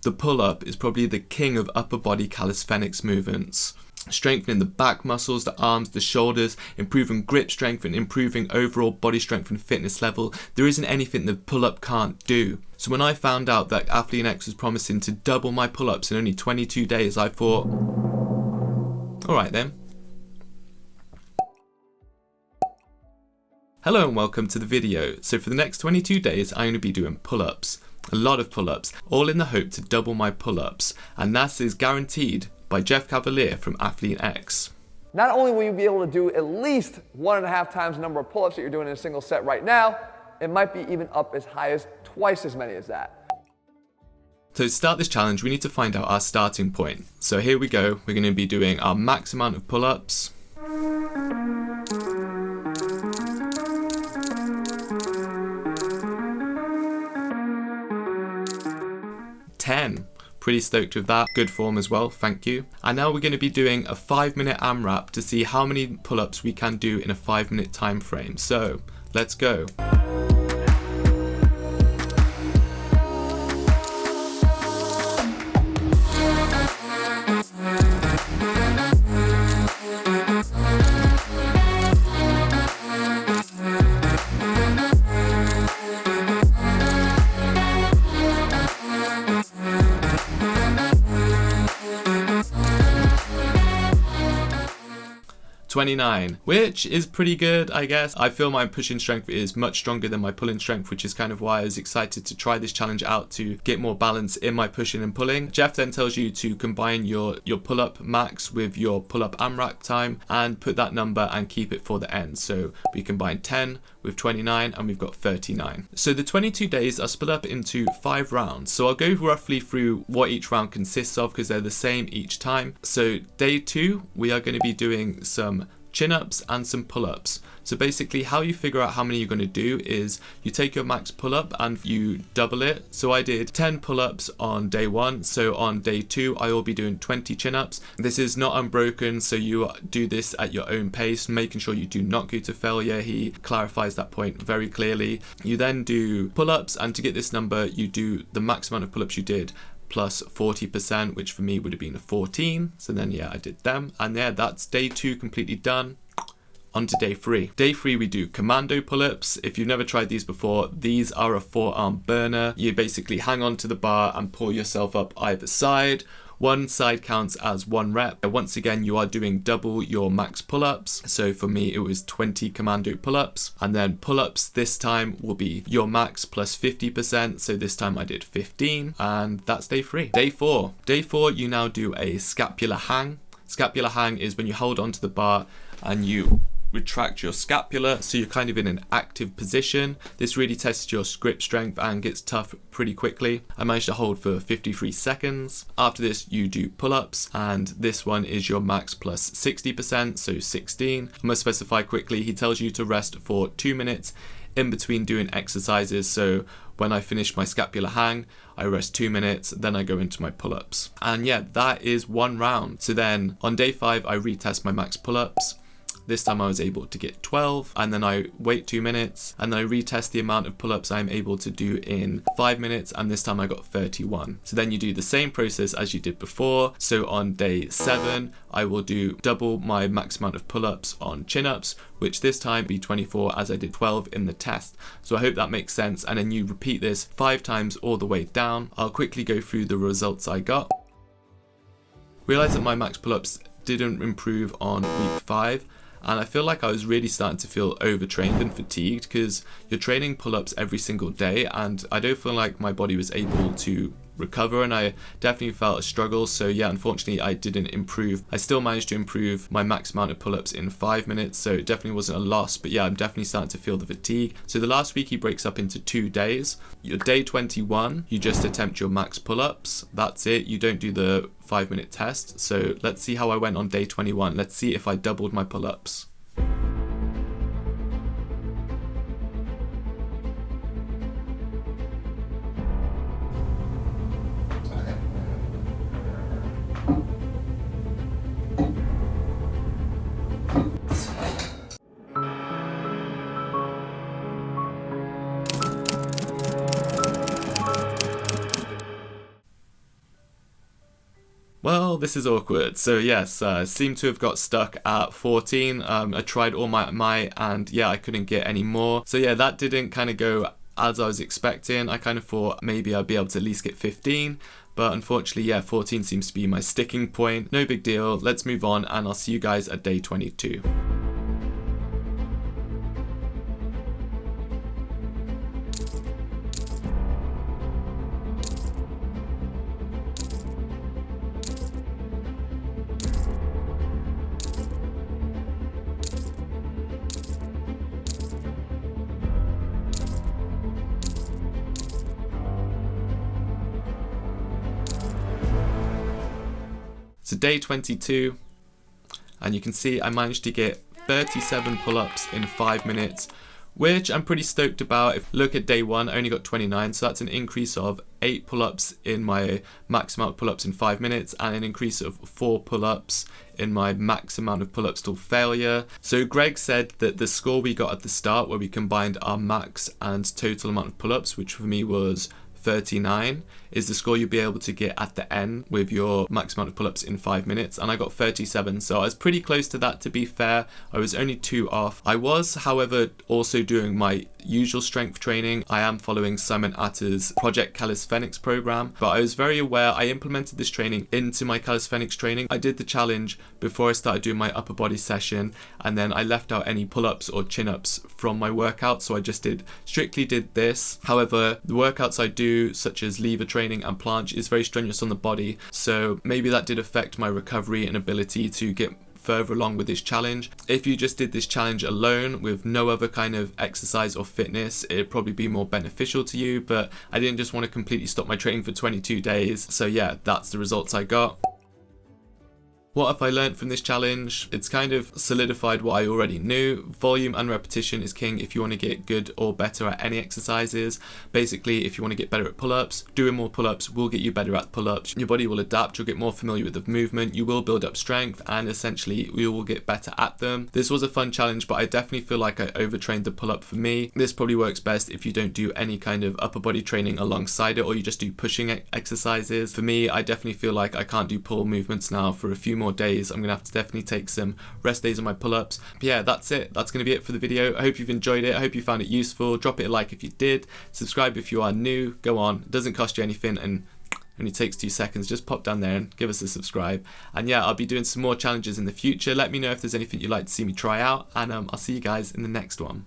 the pull-up is probably the king of upper body calisthenics movements. Strengthening the back muscles, the arms, the shoulders, improving grip strength and improving overall body strength and fitness level. There isn't anything the pull-up can't do. So when I found out that Athlean-X was promising to double my pull-ups in only 22 days, I thought, alright then. Hello and welcome to the video. So for the next 22 days, I'm going to be doing pull-ups. A lot of pull-ups, all in the hope to double my pull-ups. And that is guaranteed by Jeff Cavillier from Athlean-X. Not only will you be able to do at least 1.5 times the number of pull-ups that you're doing in a single set right now, it might be even up as high as twice as many as that. So to start this challenge, we need to find out our starting point. So here we go. We're going to be doing our max amount of pull-ups. Pretty stoked with that. Good form as well, thank you. And now we're going to be doing a 5-minute AMRAP to see how many pull-ups we can do in a 5-minute time frame. So let's go. $29, which is pretty good, I guess. I feel my pushing strength is much stronger than my pulling strength, which is kind of why I was excited to try this challenge out to get more balance in my pushing and pulling. Jeff then tells you to combine your pull-up max with your pull-up AMRAP time and put that number and keep it for the end. So we combine 10 with 29 and we've got 39. So the 22 days are split up into 5 rounds. So I'll go roughly through what each round consists of because they're the same each time. So day 2, we are going to be doing some chin-ups and some pull-ups. So basically how you figure out how many you're going to do is you take your max pull-up and you double it. So I did 10 pull-ups on day 1. So on day 2 I will be doing 20 chin-ups. This is not unbroken, so you do this at your own pace, making sure you do not go to failure. He clarifies that point very clearly. You then do pull-ups, and to get this number you do the max amount of pull-ups you did plus 40%, which for me would have been 14. So then yeah, I did them, and yeah, that's day 2 completely done. On to day 3. Day 3 we do commando pull-ups. If you've never tried these before, these are a forearm burner. You basically hang on to the bar and pull yourself up either side. One side counts as 1 rep. Once again, you are doing double your max pull-ups. So for me, it was 20 commando pull-ups. And then pull-ups this time will be your max plus 50%. So this time I did 15. And that's day 3. Day 4. Day 4, you now do a scapular hang. Scapular hang is when you hold onto the bar and you retract your scapula, so you're kind of in an active position. This really tests your grip strength and gets tough pretty quickly. I managed to hold for 53 seconds. After this you do pull-ups, and this one is your max plus 60%, so 16. I must specify quickly, he tells you to rest for 2 minutes in between doing exercises. So when I finish my scapular hang, I rest 2 minutes, then I go into my pull-ups. And yeah, that is 1 round. So then on day 5 I retest my max pull-ups. This time I was able to get 12, and then I wait 2 minutes and then I retest the amount of pull-ups I'm able to do in 5 minutes, and this time I got 31. So then you do the same process as you did before. So on day 7 I will do double my max amount of pull-ups on chin-ups, which this time be 24 as I did 12 in the test. So I hope that makes sense, and then you repeat this 5 times all the way down. I'll quickly go through the results I got. Realized that my max pull-ups didn't improve on week 5. And I feel like I was really starting to feel overtrained and fatigued because you're training pull-ups every single day, and I don't feel like my body was able to recover, and I definitely felt a struggle. So yeah, unfortunately I didn't improve. I still managed to improve my max amount of pull-ups in 5 minutes, so it definitely wasn't a loss, but yeah, I'm definitely starting to feel the fatigue. So the last week he breaks up into 2 days. Your day 21, you just attempt your max pull-ups. That's it. You don't do the 5-minute test. So let's see how I went on day 21. Let's see if I doubled my pull-ups. Well, this is awkward. So yes, seem to have got stuck at 14. I tried all my might, and yeah, I couldn't get any more. So yeah, that didn't kind of go as I was expecting. I kind of thought maybe I'd be able to at least get 15. But unfortunately, yeah, 14 seems to be my sticking point. No big deal. Let's move on, and I'll see you guys at day 22. So day 22, and you can see I managed to get 37 pull-ups in 5 minutes, which I'm pretty stoked about. If you look at day 1, I only got 29, so that's an increase of 8 pull-ups in my max amount of pull-ups in 5 minutes, and an increase of 4 pull-ups in my max amount of pull-ups till failure. So Greg said that the score we got at the start, where we combined our max and total amount of pull-ups, which for me was 39, is the score you'll be able to get at the end with your max amount of pull-ups in 5 minutes, and I got 37, so I was pretty close to that. To be fair, I was only 2 off. I was, however, also doing my usual strength training. I am following Simon Atter's Project Calisthenics program, but I was very aware I implemented this training into my calisthenics training. I did the challenge before I started doing my upper body session, and then I left out any pull-ups or chin-ups from my workout, so I just strictly did this. However, the workouts I do, such as lever training and planche, is very strenuous on the body, so maybe that did affect my recovery and ability to get further along with this challenge. If you just did this challenge alone with no other kind of exercise or fitness, it'd probably be more beneficial to you, but I didn't just want to completely stop my training for 22 days. So yeah, that's the results I got. What have I learned from this challenge? It's kind of solidified what I already knew. Volume and repetition is king if you want to get good or better at any exercises. Basically, if you want to get better at pull-ups, doing more pull-ups will get you better at pull-ups. Your body will adapt, you'll get more familiar with the movement, you will build up strength, and essentially you will get better at them. This was a fun challenge, but I definitely feel like I overtrained the pull-up for me. This probably works best if you don't do any kind of upper body training alongside it, or you just do pushing exercises. For me, I definitely feel like I can't do pull movements now for a few more days. I'm gonna have to definitely take some rest days on my pull-ups. But yeah, that's it. That's gonna be it for the video. I hope you've enjoyed it. I hope you found it useful. Drop it a like if you did. Subscribe if you are new. Go on. It doesn't cost you anything and only takes 2 seconds. Just pop down there and give us a subscribe. And yeah, I'll be doing some more challenges in the future. Let me know if there's anything you'd like to see me try out, and I'll see you guys in the next one.